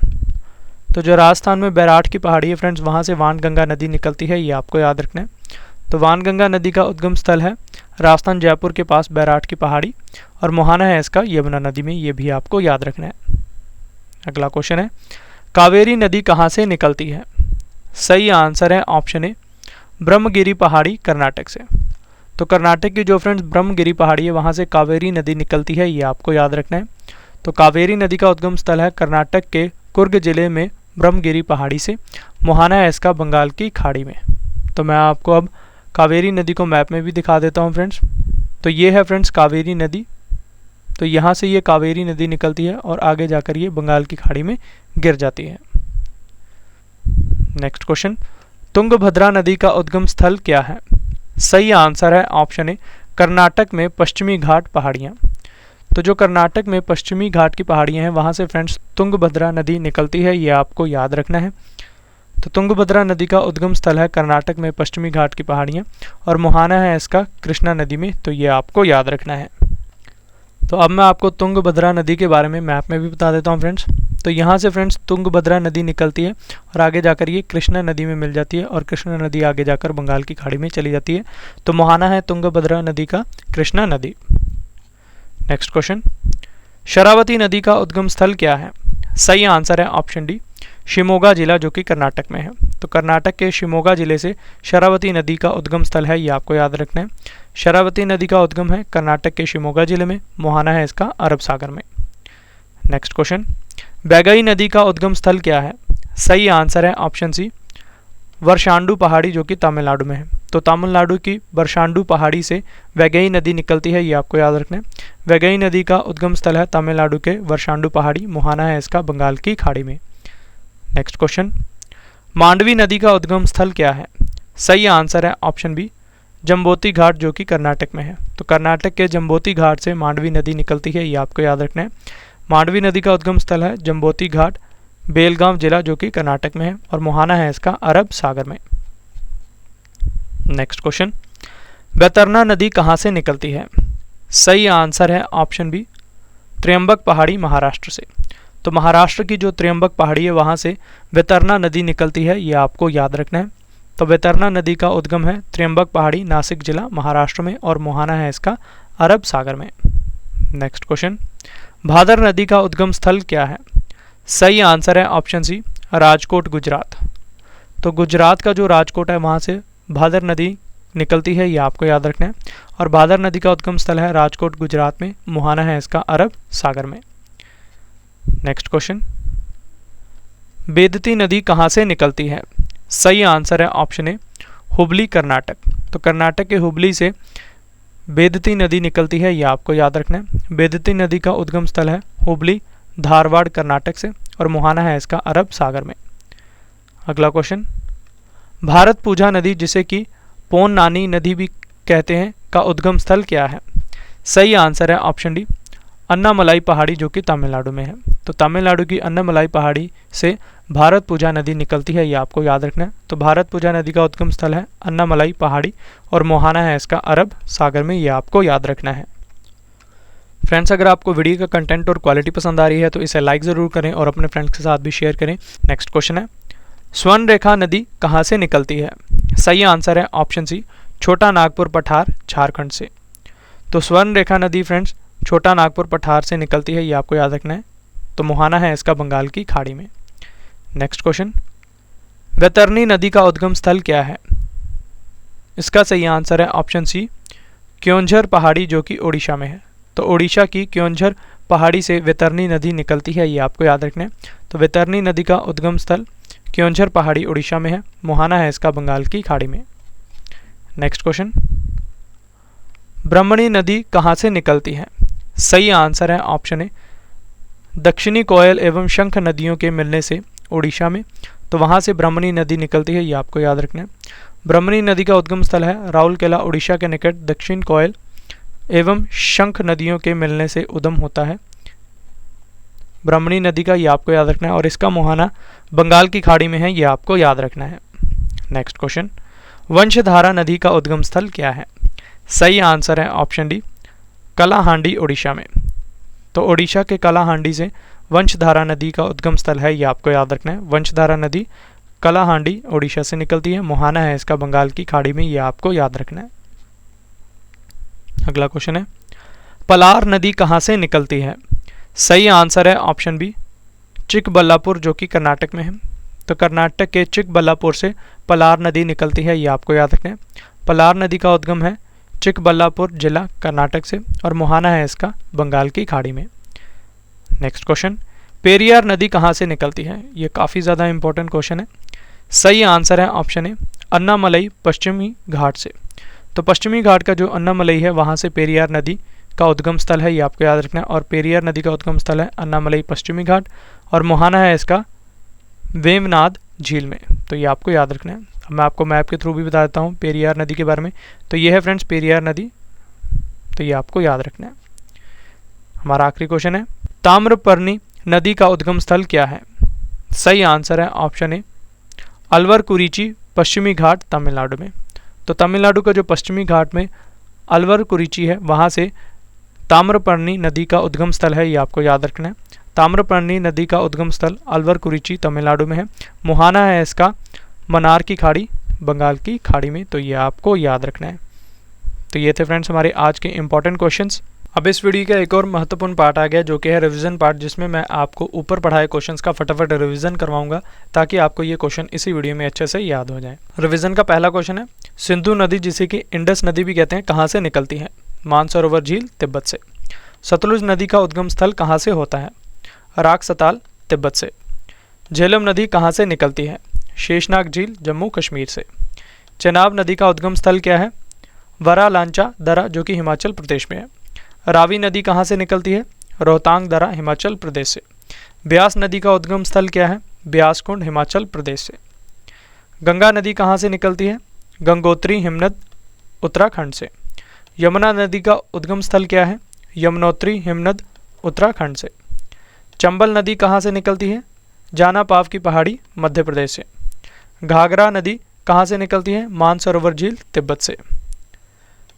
तो जो राजस्थान में बैराठ की पहाड़ी है फ्रेंड्स वहाँ से वानगंगा नदी निकलती है, ये आपको याद रखना है। तो वानगंगा नदी का उद्गम स्थल है राजस्थान जयपुर के पास बैराठ की पहाड़ी और मुहाना है इसका यमुना नदी में, ये भी आपको याद रखना है। अगला क्वेश्चन है, कावेरी नदी कहाँ से निकलती है? सही आंसर है ऑप्शन ए ब्रह्मगिरी पहाड़ी, कर्नाटक से। तो कर्नाटक की जो फ्रेंड्स ब्रह्मगिरी पहाड़ी है वहाँ से कावेरी नदी निकलती है, ये आपको याद रखना है। तो कावेरी नदी का उद्गम स्थल है कर्नाटक के कुर्ग जिले में ब्रह्मगिरी पहाड़ी से, मोहाना है इसका बंगाल की खाड़ी में। तो मैं आपको अब कावेरी नदी को मैप में भी दिखा देता हूँ फ्रेंड्स। तो ये है फ्रेंड्स कावेरी नदी। तो यहाँ से ये कावेरी नदी निकलती है और आगे जाकर ये बंगाल की खाड़ी में गिर जाती है। नेक्स्ट क्वेश्चन, तुंगभद्रा नदी का उद्गम स्थल क्या है? सही आंसर है ऑप्शन ए, कर्नाटक में पश्चिमी घाट पहाड़ियाँ। तो जो कर्नाटक में पश्चिमी घाट की पहाड़ियाँ हैं वहाँ से फ्रेंड्स तुंगभद्रा नदी निकलती है, ये आपको याद रखना है। तो तुंगभद्रा नदी का उद्गम स्थल है कर्नाटक में पश्चिमी घाट की पहाड़ियाँ और मोहाना है इसका कृष्णा नदी में, तो ये आपको याद रखना है। तो अब मैं आपको तुंगभद्रा नदी के बारे में मैप में भी बता देता हूँ फ्रेंड्स। तो यहाँ से फ्रेंड्स तुंगभद्रा नदी निकलती है और आगे जाकर ये कृष्णा नदी में मिल जाती है और कृष्णा नदी आगे जाकर बंगाल की खाड़ी में चली जाती है। तो मोहाना है तुंगभद्रा नदी का कृष्णा नदी। नेक्स्ट क्वेश्चन, शरावती नदी का उद्गम स्थल क्या है? सही आंसर है ऑप्शन डी, शिमोगा जिला, जो कि कर्नाटक में है। तो कर्नाटक के शिमोगा जिले से शरावती नदी का उद्गम स्थल है, ये आपको याद रखना है। शरावती नदी का उद्गम है कर्नाटक के शिमोगा जिले में, मोहाना है इसका अरब सागर में। नेक्स्ट क्वेश्चन, बैगई नदी का उद्गम स्थल क्या है? सही आंसर है ऑप्शन सी, वर्षांडू पहाड़ी, जो कि तमिलनाडु में है। तो तमिलनाडु की वर्षांडू पहाड़ी से वैगई नदी निकलती है, ये आपको याद रखना है। वैगई नदी का उद्गम स्थल है तमिलनाडु के वर्षांडू पहाड़ी, मोहाना है इसका बंगाल की खाड़ी में। नेक्स्ट क्वेश्चन, मांडवी नदी का उद्गम स्थल क्या है? सही आंसर है ऑप्शन बी, जम्बोती घाट, जो कि कर्नाटक में है। तो कर्नाटक के जम्बोती घाट से मांडवी नदी निकलती है, ये आपको याद रखना है। मांडवी नदी का उद्गम स्थल है जम्बोती घाट, बेलगांव जिला, जो कि कर्नाटक में है और मोहाना है इसका अरब सागर में। नेक्स्ट क्वेश्चन, बैतरना नदी कहाँ से निकलती है? सही आंसर है ऑप्शन बी, त्र्यंबक पहाड़ी, महाराष्ट्र से। तो महाराष्ट्र की जो त्र्यंबक पहाड़ी है वहाँ से बैतरना नदी निकलती है, ये आपको याद रखना है। तो बैतरना नदी का उद्गम है त्र्यंबक पहाड़ी, नासिक जिला, महाराष्ट्र में और मोहाना है इसका अरब सागर में। नेक्स्ट क्वेश्चन, भादर नदी का उद्गम स्थल क्या है? सही आंसर है ऑप्शन सी, राजकोट, गुजरात। तो गुजरात का जो राजकोट है वहाँ से भादर नदी निकलती है, ये आपको याद रखना है। और भादर नदी का उद्गम स्थल है राजकोट, गुजरात में, मोहाना है इसका अरब सागर में। नेक्स्ट क्वेश्चन, बेदती नदी कहाँ से निकलती है? सही आंसर है ऑप्शन ए, हुबली, कर्नाटक। तो कर्नाटक के हुबली से बेदती नदी निकलती है, ये आपको याद रखना है। बेदती नदी का उद्गम स्थल है हुबली, धारवाड़, कर्नाटक से और मोहाना है इसका अरब सागर में। अगला क्वेश्चन, भारत पूजा नदी, जिसे कि पोन नानी नदी भी कहते हैं, का उद्गम स्थल क्या है? सही आंसर है ऑप्शन डी, अन्नामलाई पहाड़ी, जो कि तमिलनाडु में है। तो तमिलनाडु की अन्नामलाई पहाड़ी से भारत पूजा नदी निकलती है, ये आपको याद रखना है। तो भारत पूजा नदी का उद्गम स्थल है अन्नामलाई पहाड़ी और मोहाना है इसका अरब सागर में, ये आपको याद रखना है। फ्रेंड्स, अगर आपको वीडियो का कंटेंट और क्वालिटी पसंद आ रही है तो इसे लाइक ज़रूर करें और अपने फ्रेंड्स के साथ भी शेयर करें। नेक्स्ट क्वेश्चन है, स्वर्ण रेखा नदी कहाँ से निकलती है? सही आंसर है ऑप्शन सी, छोटा नागपुर पठार, झारखंड से। तो स्वर्ण रेखा नदी फ्रेंड्स छोटा नागपुर पठार से निकलती है, ये आपको याद रखना है। तो मोहाना है इसका बंगाल की खाड़ी में। नेक्स्ट क्वेश्चन, वैतरणी नदी का उद्गम स्थल क्या है? इसका सही आंसर है ऑप्शन सी, क्योंझर पहाड़ी, जो कि ओडिशा में है। तो ओडिशा की क्योंझर पहाड़ी से वैतरणी नदी निकलती है, ये आपको याद रखना है। तो वैतरणी नदी का उद्गम स्थल क्योंझर पहाड़ी, ओडिशा में है, मोहाना है इसका बंगाल की खाड़ी में। नेक्स्ट क्वेश्चन, ब्रह्मणी नदी कहाँ से निकलती है? सही आंसर है ऑप्शन ए, दक्षिणी कोयल एवं शंख नदियों के मिलने से ओडिशा में। तो वहाँ से ब्रह्मणी नदी निकलती है, ये आपको याद रखना है। ब्रह्मणी नदी का उद्गम स्थल है राउरकेला, ओडिशा के निकट, दक्षिण कोयल एवं शंख नदियों के मिलने से उद्गम होता है ब्रह्मणी नदी का, ये आपको याद रखना है। और इसका मोहाना बंगाल की खाड़ी में है, ये आपको याद रखना है। नेक्स्ट क्वेश्चन, वंशधारा नदी का उद्गम स्थल क्या है? सही आंसर है ऑप्शन डी, कलाहांडी, ओडिशा में। तो ओडिशा के कलाहांडी से वंशधारा नदी का उद्गम स्थल है, ये आपको याद रखना है। वंशधारा नदी कलाहांडी, ओडिशा से निकलती है, मोहाना है इसका बंगाल की खाड़ी में, ये आपको याद रखना है। अगला क्वेश्चन है, पलार नदी कहाँ से निकलती है? सही आंसर है ऑप्शन बी, चिकबल्लापुर, जो कि कर्नाटक में है। तो कर्नाटक के चिकबल्लापुर से पलार नदी निकलती है, ये आपको याद रखना है। पलार नदी का उद्गम है चिकबल्लापुर जिला, कर्नाटक से और मोहाना है इसका बंगाल की खाड़ी में। नेक्स्ट क्वेश्चन, पेरियार नदी कहाँ से निकलती है? ये काफ़ी ज़्यादा इंपॉर्टेंट क्वेश्चन है। सही आंसर है ऑप्शन ए, अन्नामलई पश्चिमी घाट से। तो पश्चिमी घाट का जो अन्नामलई है वहाँ से पेरियार नदी का उद्गम स्थल है, ये आपको याद रखना है। और पेरियार नदी का उद्गम स्थल है अन्नामलई पश्चिमी घाट, और मुहाना है इसका वेवनाद झील में। तो ये आपको याद रखना है। अब मैं आपको मैप के थ्रू भी बता देता हूँ पेरियार नदी के बारे में। तो ये है फ्रेंड्स पेरियार नदी, तो ये आपको याद रखना है। हमारा आखिरी क्वेश्चन है, ताम्रपर्णी नदी का उद्गम स्थल क्या है? सही आंसर है ऑप्शन ए, अलवर कुरिची पश्चिमी घाट तमिलनाडु में। तो तमिलनाडु का जो पश्चिमी घाट में अलवर कुरिची है वहाँ से ताम्रपर्णी नदी का उद्गम स्थल है, ये आपको याद रखना है। ताम्रपर्णी नदी का उद्गम स्थल अलवर कुरिची तमिलनाडु में है। मुहाना है इसका मन्नार की खाड़ी बंगाल की खाड़ी में, तो ये आपको याद रखना है। तो ये थे फ्रेंड्स हमारे आज के इंपॉर्टेंट क्वेश्चंस। अब इस वीडियो का एक और महत्वपूर्ण पार्ट आ गया जो कि है रिवीजन पार्ट, जिसमें मैं आपको ऊपर पढ़ाए क्वेश्चंस का फटाफट रिवीजन करवाऊंगा ताकि आपको ये क्वेश्चन इसी वीडियो में अच्छे से याद हो जाए। रिवीजन का पहला क्वेश्चन है, सिंधु नदी जिसे कि इंडस नदी भी कहते हैं कहाँ से निकलती है? मानसरोवर झील तिब्बत से। सतलुज नदी का उद्गम स्थल कहाँ से होता है? राक्सताल तिब्बत से। झेलम नदी कहाँ से निकलती है? शेषनाग झील जम्मू कश्मीर से। चेनाब नदी का उद्गम स्थल क्या है? वरालांचा दरा जो कि हिमाचल प्रदेश में है। रावी नदी कहाँ से निकलती है? रोहतांग दरा हिमाचल प्रदेश से। ब्यास नदी का उद्गम स्थल क्या है? ब्यासकुंड हिमाचल प्रदेश से। गंगा नदी कहाँ से निकलती है? गंगोत्री हिमनद उत्तराखंड से। यमुना नदी का उद्गम स्थल क्या है? यमुनोत्री हिमनद उत्तराखंड से। चंबल नदी कहाँ से निकलती है? जाना पाव की पहाड़ी मध्य प्रदेश से। घाघरा नदी कहाँ से निकलती है? मानसरोवर झील तिब्बत से।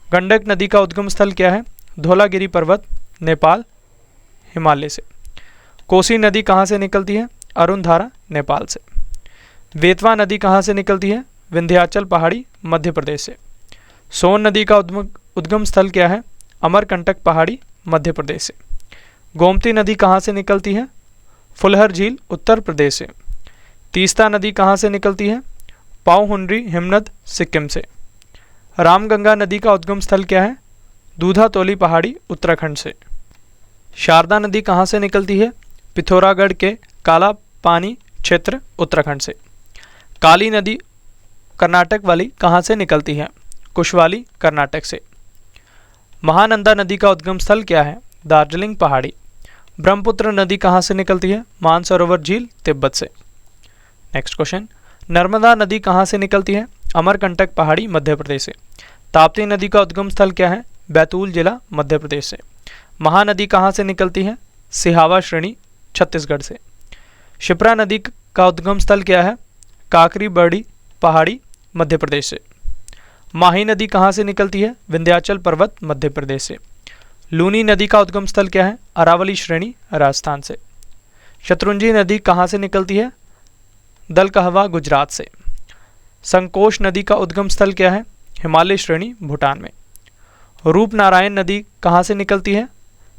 गंडक नदी का उद्गम स्थल क्या है? धौलागिरी पर्वत नेपाल हिमालय से। कोसी नदी कहाँ से निकलती है? अरुणधारा नेपाल से। बेतवा नदी कहाँ से निकलती है? विंध्याचल पहाड़ी मध्य प्रदेश से। सोन नदी का उद्गम स्थल क्या है? अमरकंटक पहाड़ी मध्य प्रदेश से। गोमती नदी कहाँ से निकलती है? फुलहर झील उत्तर प्रदेश से। तीस्ता नदी कहाँ से निकलती है? पावहुंड्री हिमनद सिक्किम से। रामगंगा नदी का उद्गम स्थल क्या है? दूधातोली पहाड़ी उत्तराखंड से। शारदा नदी कहाँ से निकलती है? पिथौरागढ़ के काला पानी क्षेत्र उत्तराखंड से। काली नदी कर्नाटक वाली कहाँ से निकलती है? कुशवाली कर्नाटक से। महानंदा नदी का उद्गम स्थल क्या है? दार्जिलिंग पहाड़ी। ब्रह्मपुत्र नदी कहाँ से निकलती है? मानसरोवर झील तिब्बत से। नेक्स्ट क्वेश्चन, नर्मदा नदी कहाँ से निकलती है? अमरकंटक पहाड़ी मध्य प्रदेश से। ताप्ती नदी का उद्गम स्थल क्या है? बैतूल जिला मध्य प्रदेश से। महानदी कहाँ से निकलती है? सिहावा श्रेणी छत्तीसगढ़ से। शिप्रा नदी का उद्गम स्थल क्या है? काकरी बड़ी पहाड़ी मध्य प्रदेश से। माही नदी कहाँ से निकलती है? विंध्याचल पर्वत मध्य प्रदेश से। लूनी नदी का उद्गम स्थल क्या है? अरावली श्रेणी राजस्थान से। शत्रुंजी नदी कहाँ से निकलती है? दलकहवा गुजरात से। संकोश नदी का उद्गम स्थल क्या है? हिमालय श्रेणी भूटान में। रूपनारायण नदी कहाँ से निकलती है?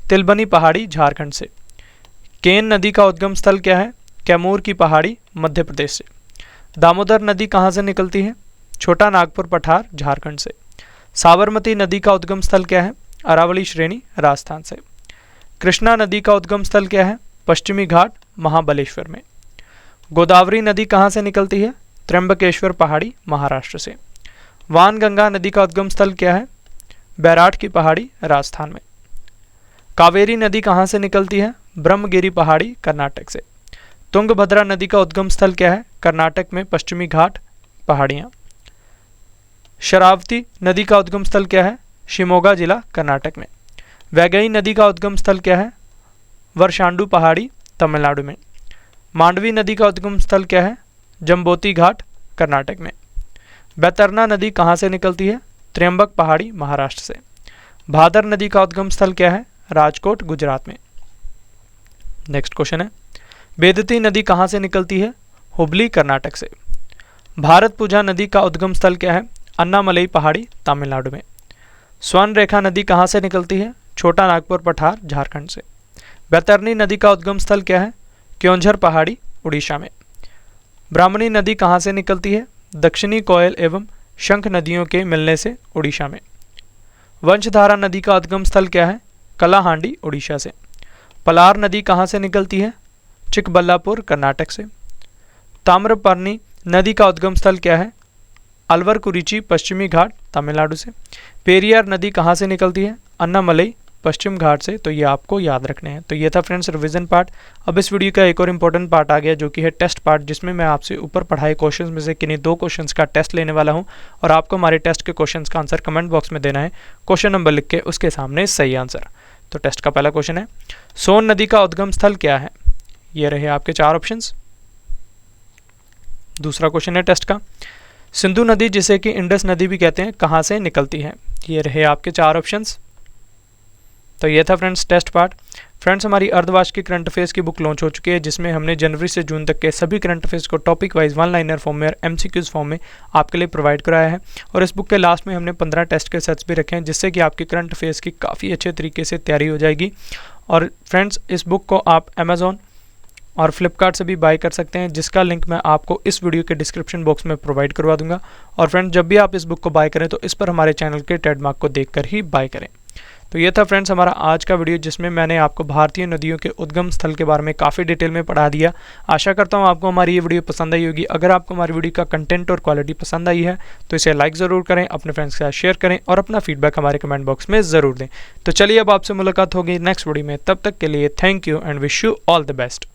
तिलबनी पहाड़ी झारखंड से। केन नदी का उद्गम स्थल क्या है? कैमूर की पहाड़ी मध्य प्रदेश से। दामोदर नदी कहाँ से निकलती है? छोटा नागपुर पठार झारखंड से। साबरमती नदी का उद्गम स्थल क्या है? अरावली श्रेणी राजस्थान से। कृष्णा नदी का उद्गम स्थल क्या है? पश्चिमी घाट महाबलेश्वर में। गोदावरी नदी कहाँ से निकलती है? त्र्यंबकेश्वर पहाड़ी महाराष्ट्र से। वानगंगा नदी का उद्गम स्थल क्या है? बैराठ की पहाड़ी राजस्थान में। कावेरी नदी कहाँ से निकलती है? ब्रह्मगिरी पहाड़ी कर्नाटक से। तुंगभद्रा नदी का उद्गम स्थल क्या है? कर्नाटक में पश्चिमी घाट पहाड़ियाँ। शरावती नदी का उद्गम स्थल क्या है? शिमोगा जिला कर्नाटक में। वैगई नदी का उद्गम स्थल क्या है? वर्षांडू पहाड़ी तमिलनाडु में। मांडवी नदी का उद्गम स्थल क्या है? जम्बोती घाट कर्नाटक में। बैतरना नदी कहाँ से निकलती है? त्र्यंबक पहाड़ी महाराष्ट्र से। भादर नदी का उद्गम स्थल क्या है? राजकोट गुजरात में। नेक्स्ट क्वेश्चन है, बेदती नदी कहाँ से निकलती है? हुबली कर्नाटक से। भारत पूजा नदी का उद्गम स्थल क्या है? अन्नामलई पहाड़ी तमिलनाडु में। स्वर्ण रेखा नदी कहाँ से निकलती है? छोटा नागपुर पठार झारखंड से। बैतरनी नदी का उद्गम स्थल क्या है? क्योंझर पहाड़ी उड़ीसा में। ब्राह्मणी नदी कहाँ से निकलती है? दक्षिणी कोयल एवं शंख नदियों के मिलने से उड़ीसा में। वंशधारा नदी का उद्गम स्थल क्या है? कलाहांडी उड़ीसा से। पलार नदी कहाँ से निकलती है? चिकबल्लापुर कर्नाटक से। ताम्रपर्णी नदी का उद्गम स्थल क्या है? अल्वरकुरिची पश्चिमी घाट तमिलनाडु से। पेरियार नदी कहाँ से निकलती है? अन्नामलई पश्चिम घाट से। तो ये आपको याद रखने हैं। तो ये था फ्रेंड्स रिवीजन पार्ट। अब इस वीडियो का एक और इम्पोर्टेंट पार्ट आ गया जो कि है टेस्ट पार्ट, जिसमें मैं आपसे ऊपर पढ़ाए क्वेश्चंस में से किन्हीं 2 क्वेश्चंस का टेस्ट लेने वाला हूं और आपको हमारे टेस्ट के क्वेश्चंस का आंसर कमेंट बॉक्स में देना है, क्वेश्चन नंबर लिख के उसके सामने सही आंसर। तो टेस्ट का पहला क्वेश्चन है, सोन नदी का उद्गम स्थल क्या है? ये रहे आपके 4 ऑप्शंस। दूसरा क्वेश्चन है टेस्ट का, सिंधु नदी जिसे कि इंडस नदी भी कहते हैं कहाँ से निकलती है? ये रहे आपके 4 ऑप्शंस। तो ये था फ्रेंड्स टेस्ट पार्ट। फ्रेंड्स हमारी अर्धवार्षिक करंट अफेयर्स की बुक लॉन्च हो चुकी है, जिसमें हमने जनवरी से जून तक के सभी करंट अफेयर्स को टॉपिक वाइज 1 लाइनर फॉर्म में और एमसीक्यूज फॉर्म में आपके लिए प्रोवाइड कराया है। और इस बुक के लास्ट में हमने 15 टेस्ट के सेट्स भी रखे हैं, जिससे कि आपकी करंट अफेयर्स की काफ़ी अच्छे तरीके से तैयारी हो जाएगी। और फ्रेंड्स इस बुक को आप अमेजॉन और फ्लिपकार्ट से भी बाय कर सकते हैं, जिसका लिंक मैं आपको इस वीडियो के डिस्क्रिप्शन बॉक्स में प्रोवाइड करवा दूंगा। और फ्रेंड्स जब भी आप इस बुक को बाय करें तो इस पर हमारे चैनल के ट्रेडमार्क को देखकर ही बाय करें। तो ये था फ्रेंड्स हमारा आज का वीडियो, जिसमें मैंने आपको भारतीय नदियों के उद्गम स्थल के बारे में काफ़ी डिटेल में पढ़ा दिया। आशा करता हूँ आपको हमारी ये वीडियो पसंद आई होगी। अगर आपको हमारी वीडियो का कंटेंट और क्वालिटी पसंद आई है तो इसे लाइक ज़रूर करें, अपने फ्रेंड्स के साथ शेयर करें और अपना फीडबैक हमारे कमेंट बॉक्स में ज़रूर दें। तो चलिए अब आपसे मुलाकात होगी नेक्स्ट वीडियो में। तब तक के लिए thank you and wish you all the best.